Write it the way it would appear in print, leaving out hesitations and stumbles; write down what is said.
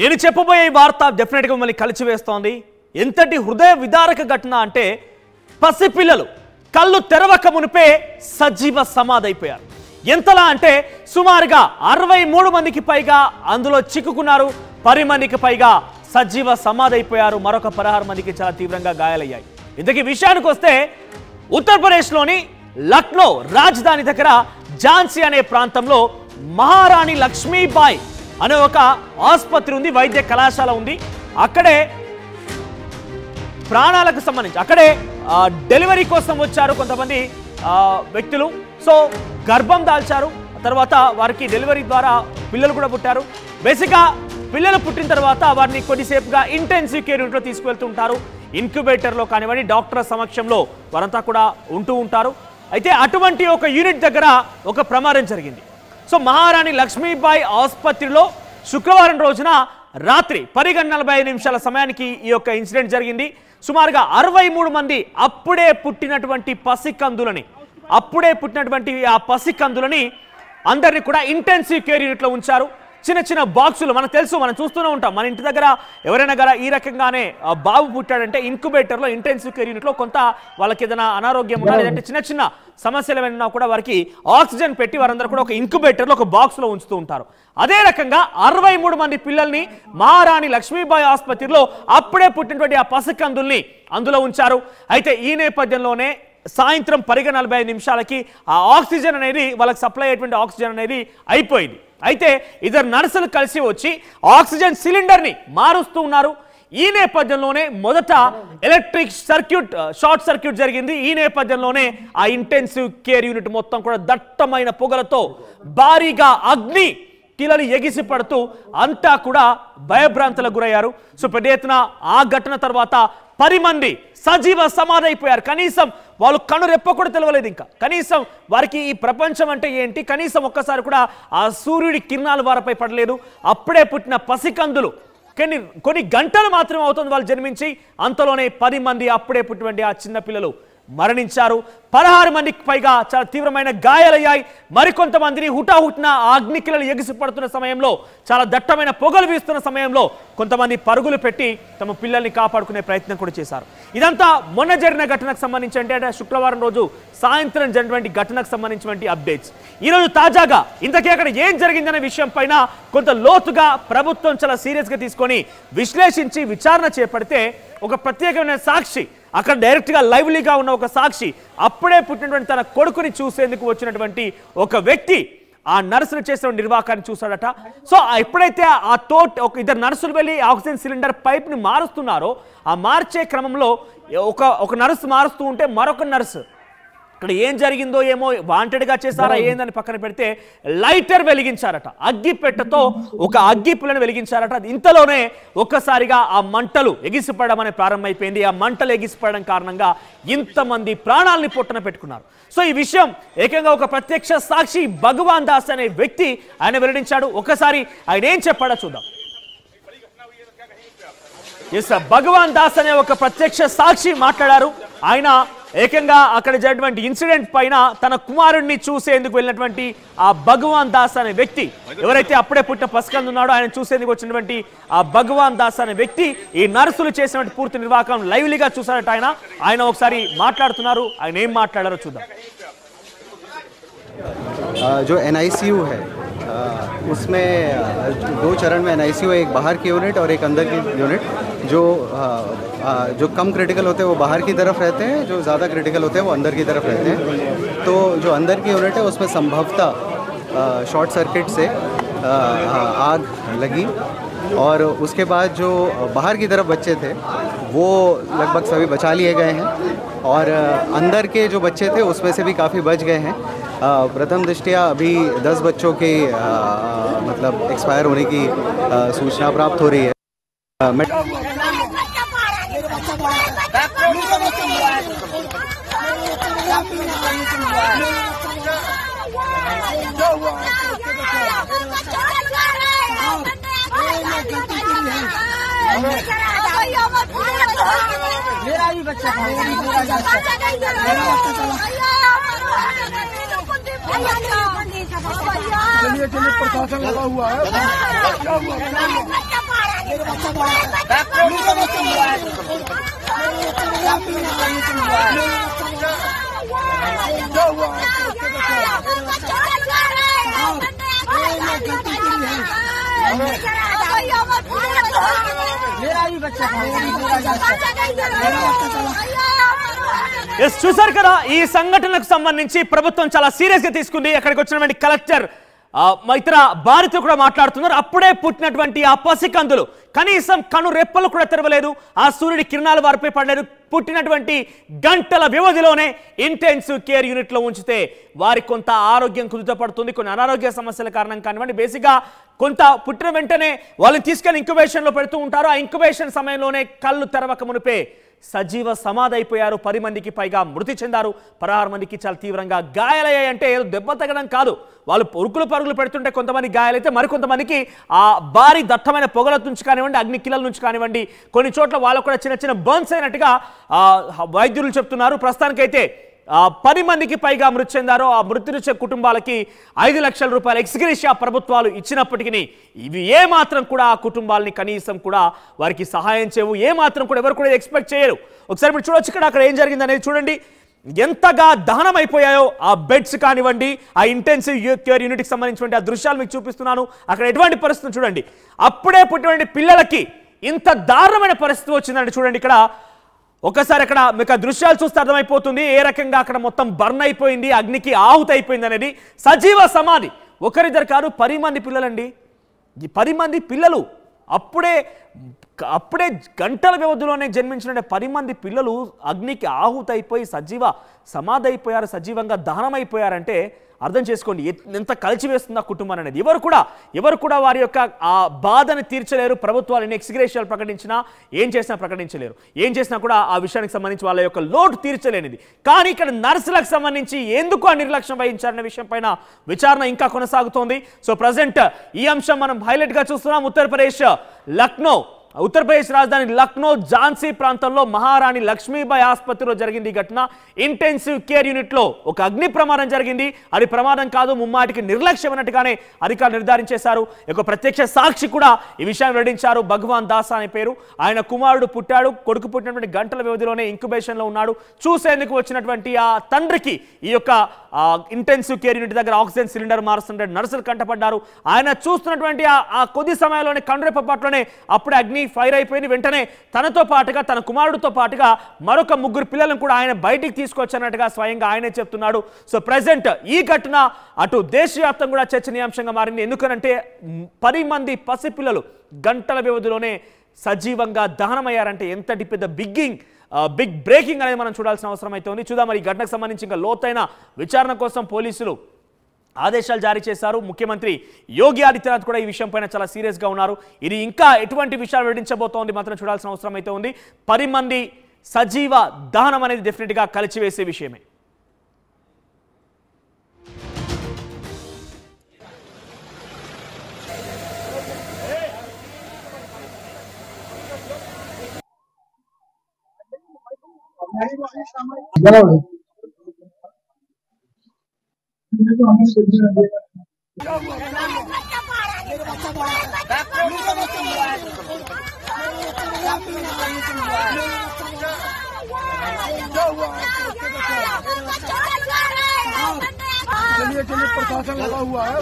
నేను చెప్పబోయే వార్త డెఫినెట్ గా మిమ్మల్ని కలిచివేస్తోంది. ఎంతటి హృదయ విదారక ఘటన అంటే పసిపిల్లలు కళ్ళు తెరవక మునిపే సజీవ సమాధి అయిపోయారు. ఎంతలా అంటే సుమారుగా 63 మందికి పైగా అందులో చిక్కుకున్నారు. 10 మందికి పైగా సజీవ సమాధి అయిపోయారు. మరొక 16 మందికి చాలా తీవ్రంగా గాయాలయ్యాయి. ఇంతకీ విషయానికి వస్తే ఉత్తరప్రదేశ్లోని లక్నో రాజధాని దగ్గర ఝాన్సీ అనే ప్రాంతంలో మహారాణి లక్ష్మీబాయి అనే ఒక ఆసుపత్రి ఉంది, వైద్య కళాశాల ఉంది. అక్కడే ప్రాణాలకు సంబంధించి అక్కడే డెలివరీ కోసం వచ్చారు కొంతమంది వ్యక్తులు. సో గర్భం దాల్చారు, తర్వాత వారికి డెలివరీ ద్వారా పిల్లలు కూడా పుట్టారు. బేసిక్గా పిల్లలు పుట్టిన తర్వాత వారిని కొద్దిసేపుగా ఇంటెన్సివ్ కేర్ యూనిట్లో తీసుకువెళ్తుంటారు. ఇన్క్యుబేటర్లో కానివ్వండి, డాక్టర్ల సమక్షంలో వారంతా కూడా ఉంటూ ఉంటారు. అయితే అటువంటి ఒక యూనిట్ దగ్గర ఒక ప్రమాదం జరిగింది. సో మహారాణి లక్ష్మీబాయి ఆసుపత్రిలో శుక్రవారం రోజున రాత్రి 10:45 సమయానికి ఈ యొక్క ఇన్సిడెంట్ జరిగింది. సుమారుగా 63 మంది అప్పుడే పుట్టినటువంటి పసికందులని అందరినీ కూడా ఇంటెన్సివ్ కేర్ యూనిట్లో ఉంచారు. చిన్న చిన్న బాక్సులు మనకు తెలుసు, మనం చూస్తూనే ఉంటాం. మన ఇంటి దగ్గర ఎవరైనా గారా ఈ రకంగానే బాబు పుట్టాడంటే ఇన్క్యుబేటర్లో ఇంటెన్సివ్ కేర్ యూనిట్లో కొంత వాళ్ళకి ఏదైనా అనారోగ్యం ఉన్నా లేదంటే చిన్న చిన్న సమస్యలు ఏమైనా కూడా వారికి ఆక్సిజన్ పెట్టి వారందరూ కూడా ఒక ఇంక్యుబేటర్లో ఒక బాక్స్లో ఉంచుతూ ఉంటారు. అదే రకంగా 63 మంది పిల్లల్ని మహారాణి లక్ష్మీబాయి ఆసుపత్రిలో అప్పుడే పుట్టినటువంటి ఆ పసికందుల్ని అందులో ఉంచారు. అయితే ఈ నేపథ్యంలోనే సాయంత్రం 10:45 ఆ ఆక్సిజన్ అనేది వాళ్ళకి సప్లై అయ్యేటువంటి ఆక్సిజన్ అనేది అయిపోయింది. అయితే ఇద్దరు నర్సులు కలిసి వచ్చి ఆక్సిజన్ సిలిండర్ని మారుస్తూ ఉన్నారు. ఈ నేపథ్యంలోనే మొదట ఎలక్ట్రిక్ షార్ట్ సర్క్యూట్ జరిగింది. ఈ నేపథ్యంలోనే ఆ ఇంటెన్సివ్ కేర్ యూనిట్ మొత్తం కూడా దట్టమైన పొగలతో భారీగా అగ్ని కిలలు ఎగిసి పడుతూ అంతా కూడా భయభ్రాంతులకు గురయ్యారు. సో పెద్ద ఎత్తున ఆ ఘటన తర్వాత 10 మంది సజీవ సమాధి అయిపోయారు. కనీసం వాళ్ళు కనురెప్ప కూడా తెలియలేదు. ఇంకా కనీసం వారికి ఈ ప్రపంచం అంటే ఏంటి, కనీసం ఒక్కసారి కూడా ఆ సూర్యుడి కిరణాలు వారిపై పడలేదు. అప్పుడే పుట్టిన పసికందులు కొన్ని గంటలు మాత్రమే అవుతుంది వాళ్ళు జన్మించి. అంతలోనే 10 మంది అప్పుడే పుట్టినటువంటి ఆ చిన్న పిల్లలు మరణించారు. 16 మందికి పైగా చాలా తీవ్రమైన గాయాలయ్యాయి. మరికొంతమందిని హుటాహుటిన అగ్నికిలలు ఎగిసి పడుతున్న సమయంలో, చాలా దట్టమైన పొగలు వీస్తున్న సమయంలో కొంతమంది పరుగులు పెట్టి తమ పిల్లల్ని కాపాడుకునే ప్రయత్నం కూడా చేశారు. ఇదంతా మొన్న జరిగిన ఘటనకు సంబంధించి అంటే శుక్రవారం రోజు సాయంత్రం జరిగినటువంటి ఘటనకు సంబంధించినటువంటి అప్డేట్స్. ఈరోజు తాజాగా ఇంతకీ అక్కడ ఏం జరిగిందనే విషయం పైన కొంత లోతుగా ప్రభుత్వం చాలా సీరియస్గా తీసుకొని విశ్లేషించి విచారణ చేపడితే ఒక ప్రత్యేకమైన సాక్షి, అక్కడ డైరెక్ట్గా లైవ్లీగా ఉన్న ఒక సాక్షి, అప్పుడే పుట్టినటువంటి తన కొడుకుని చూసేందుకు వచ్చినటువంటి ఒక వ్యక్తి ఆ నర్సులు చేసిన నిర్వాకాన్ని చూశాడట. సో ఎప్పుడైతే ఒక ఇద్దరు నర్సులు వెళ్ళి ఆక్సిజన్ సిలిండర్ పైప్ని మారుస్తున్నారో, ఆ మార్చే క్రమంలో ఒక నర్సు మారుస్తూ ఉంటే మరొక నర్సు ఇక్కడ ఏం జరిగిందో ఏమో వాంటెడ్గా చేశారా ఏందని పక్కన పెడితే లైటర్ వెలిగించారట. అగ్గిపెట్టతో ఒక అగ్గిపులను వెలిగించారట. ఇంతలోనే ఒక్కసారిగా ఆ మంటలు ఎగిసిపడడం అనేది ప్రారంభమైపోయింది. ఆ మంటలు ఎగిసిపడడం కారణంగా ఇంతమంది ప్రాణాలని పొట్టన పెట్టుకున్నారు. సో ఈ విషయం ఏకంగా ఒక ప్రత్యక్ష సాక్షి భగవాన్ దాస్ అనే వ్యక్తి ఆయన వెల్లడించాడు. ఒకసారి ఆయన ఏం చెప్పాడో చూద్దాం. భగవాన్ దాస్ అనే ఒక ప్రత్యక్ష సాక్షి మాట్లాడారు. ఆయన ఏకంగా అక్కడ జరిగినటువంటి ఇన్సిడెంట్ పైన తన కుమారుడిని చూసేందుకు వెళ్ళినటువంటి ఆ భగవాన్ దాస్ అనే వ్యక్తి, ఎవరైతే అప్పుడే పుట్టిన పసికందు ఉన్నాడో ఆయన చూసేందుకు వచ్చినటువంటి ఆ భగవాన్ దాస్ అనే వ్యక్తి ఈ నర్సులు చేసినటువంటి పూర్తి నిర్వాహకం లైవ్లీగా చూసారట. ఆయన ఒకసారి మాట్లాడుతున్నారు. ఆయన ఏం మాట్లాడారో చూద్దాం. जो NICU है उसमें 2 चरण में NICU है, एक बाहर की यूनिट और एक अंदर की यूनिट. जो कम क्रिटिकल होते हैं वो बाहर की तरफ रहते हैं, जो ज़्यादा क्रिटिकल होते हैं वो अंदर की तरफ रहते हैं. तो जो अंदर की यूनिट है उसमें संभवतः शॉर्ट सर्किट से आग लगी और उसके बाद जो बाहर की तरफ बच्चे थे वो लगभग सभी बचा लिए गए हैं और अंदर के जो बच्चे थे उसमें से भी काफ़ी बच गए हैं. प्रथम दृष्टया अभी 10 बच्चों के मतलब एक्सपायर होने की सूचना प्राप्त हो रही है. मेरा भी बच्चा चलिए प्रशासन लगा हुआ है. చూసారు కదా, ఈ సంఘటనకు సంబంధించి ప్రభుత్వం చాలా సీరియస్ గా తీసుకుంది. అక్కడికి వచ్చినటువంటి కలెక్టర్ ఇతర భార్యతో కూడా మాట్లాడుతున్నారు. అప్పుడే పుట్టినటువంటి ఆ పసికందులు కనీసం కను రెప్పలు కూడా తెరవలేదు, ఆ సూర్యుడి కిరణాలు వారిపై పడలేదు. పుట్టినటువంటి గంటల వ్యవధిలోనే ఇంటెన్సివ్ కేర్ యూనిట్ లో ఉంచితే వారి కొంత ఆరోగ్యం కుదుటపడుతుంది. కొన్ని అనారోగ్య సమస్యల కారణం కానివ్వండి, బేసిక్గా కొంత పుట్టిన వెంటనే వాళ్ళని తీసుకెళ్లి ఇంక్యుబేషన్ లో పెడుతూ ఉంటారు. ఆ ఇంక్యుబేషన్ సమయంలోనే కళ్ళు తెరవక మునిపే సజీవ సమాధి అయిపోయారు. 10 మందికి పైగా మృతి చెందారు. 16 మందికి చాలా తీవ్రంగా గాయాలయ్యాయంటే ఏదో దెబ్బ తగ్గడం కాదు, వాళ్ళు పరుగులు పెడుతుంటే కొంతమంది గాయాలైతే మరికొంతమందికి ఆ భారీ దట్టమైన పొగల నుంచి కానివ్వండి, అగ్నికిలల నుంచి కానివ్వండి, కొన్ని చోట్ల వాళ్ళకు కూడా చిన్న చిన్న బర్న్స్ అయినట్టుగా వైద్యులు చెప్తున్నారు. ప్రస్తుతానికైతే 10 మందికి పైగా మృతి చెందారు. ఆ మృతి నుంచి కుటుంబాలకి 5 లక్షల రూపాయల ఎక్స్గ్రేషియా ప్రభుత్వాలు ఇచ్చినప్పటికీ ఇవి ఏమాత్రం కూడా ఆ కుటుంబాలని కనీసం కూడా వారికి సహాయం చేయవు. ఏమాత్రం కూడా ఎవరు కూడా ఎక్స్పెక్ట్ చేయరు. ఒకసారి మీరు చూడొచ్చు ఇక్కడ అక్కడ ఏం జరిగింది అనేది చూడండి. ఎంతగా దహనం అయిపోయాయో ఆ బెడ్స్ కానివ్వండి, ఆ ఇంటెన్సివ్ కేర్ యూనిట్కి సంబంధించినటువంటి ఆ దృశ్యాలు మీకు చూపిస్తున్నాను. అక్కడ ఎటువంటి పరిస్థితి చూడండి. అప్పుడే పుట్టినటువంటి పిల్లలకి ఇంత దారుణమైన పరిస్థితి వచ్చిందండి. చూడండి ఇక్కడ ఒకసారి అక్కడ మీకు ఆ దృశ్యాలు చూస్తే అర్థమైపోతుంది ఏ రకంగా అక్కడ మొత్తం బర్న్ అయిపోయింది, అగ్నికి ఆహుతి అయిపోయింది అనేది. సజీవ సమాధి. ఒకరిద్దరు కాదు, 10 మంది పిల్లలండి. ఈ 10 మంది పిల్లలు అప్పుడే గంటల వ్యవధిలోనే జన్మించిన 10 మంది పిల్లలు అగ్నికి ఆహుతి అయిపోయి సజీవ సమాధి అయిపోయారు, సజీవంగా దహనమైపోయారంటే అర్థం చేసుకోండి ఎంత కలిచివేస్తుంది ఆ కుటుంబాన్ని అనేది. ఎవరు కూడా వారి యొక్క ఆ బాధను తీర్చలేరు. ప్రభుత్వాలు ఎక్స్గ్రేషియాలు ప్రకటించినా ఏం చేసినా ప్రకటించలేరు. ఏం చేసినా కూడా ఆ విషయానికి సంబంధించి వాళ్ళ యొక్క లోటు తీర్చలేనిది. కానీ ఇక్కడ నర్సులకు సంబంధించి ఎందుకు ఆ నిర్లక్ష్యం వహించారనే విషయం పైన విచారణ ఇంకా కొనసాగుతోంది. సో ప్రజెంట్ ఈ అంశం మనం హైలైట్ గా చూస్తున్నాం. ఉత్తరప్రదేశ్ రాజధాని లక్నో ఝాన్సీ ప్రాంతంలో మహారాణి లక్ష్మీబాయి ఆసుపత్రిలో జరిగింది ఈ ఘటన. ఇంటెన్సివ్ కేర్ యూనిట్ లో ఒక అగ్ని ప్రమాదం జరిగింది. అది ప్రమాదం కాదు, ముమ్మాటికి నిర్లక్ష్యం అన్నట్టుగానే అధికారులు నిర్ధారించేశారు. ఒక ప్రత్యక్ష సాక్షి కూడా ఈ విషయాన్ని వెల్లడించారు. భగవాన్ దాస్ అనే పేరు. ఆయన కుమారుడు పుట్టాడు. కొడుకు పుట్టినటువంటి గంటల వ్యవధిలోనే ఇంక్యుబేషన్ లో ఉన్నాడు. చూసేందుకు వచ్చినటువంటి ఆ తండ్రికి ఈ యొక్క ఇంటెన్సివ్ కేర్ యూనిట్ దగ్గర ఆక్సిజన్ సిలిండర్ మారుస్తుంటే నర్సులు కంటపడ్డారు. ఆయన చూస్తున్నటువంటి ఆ కొద్ది సమయంలోనే కండ్రెప్పపాట్లోనే అప్పుడే అగ్ని ఫైర్ అయిపోయింది. వెంటనే తనతో పాటుగా తన కుమారుడితో పాటుగా మరొక 3 పిల్లలను కూడా ఆయన బయటికి తీసుకొచ్చినట్టుగా స్వయంగా ఆయనే చెప్తున్నాడు. సో ప్రెసెంట్ ఈ ఘటన అటు దేశవ్యాప్తంగా కూడా చర్చనీయాంశంగా మారింది. ఎందుకనంటే 10 మంది పసిపిల్లలు గంటల వ్యవధిలోనే సజీవంగా దహనమయ్యారంటే ఎంతటి పెద్ద బిగ్ బ్రేకింగ్ అనేది మనం చూడాల్సిన అవసరం అయితే ఉంది. చూద్దాం మరి ఈ ఘటనకు సంబంధించి ఇంకా లోతైన విచారణ కోసం పోలీసులు ఆదేశాలు జారీ చేశారు. ముఖ్యమంత్రి యోగి ఆదిత్యనాథ్ కూడా ఈ విషయం పైన చాలా సీరియస్ గా ఉన్నారు. ఇది ఇంకా ఎటువంటి విషయాలు వెల్లడించబోతోంది మాత్రం చూడాల్సిన అవసరం అయితే ఉంది. 10 మంది సజీవ దహనం అనేది డెఫినెట్ గా కలిచివేసే విషయమే. चलिए प्रशासन लगा हुआ है।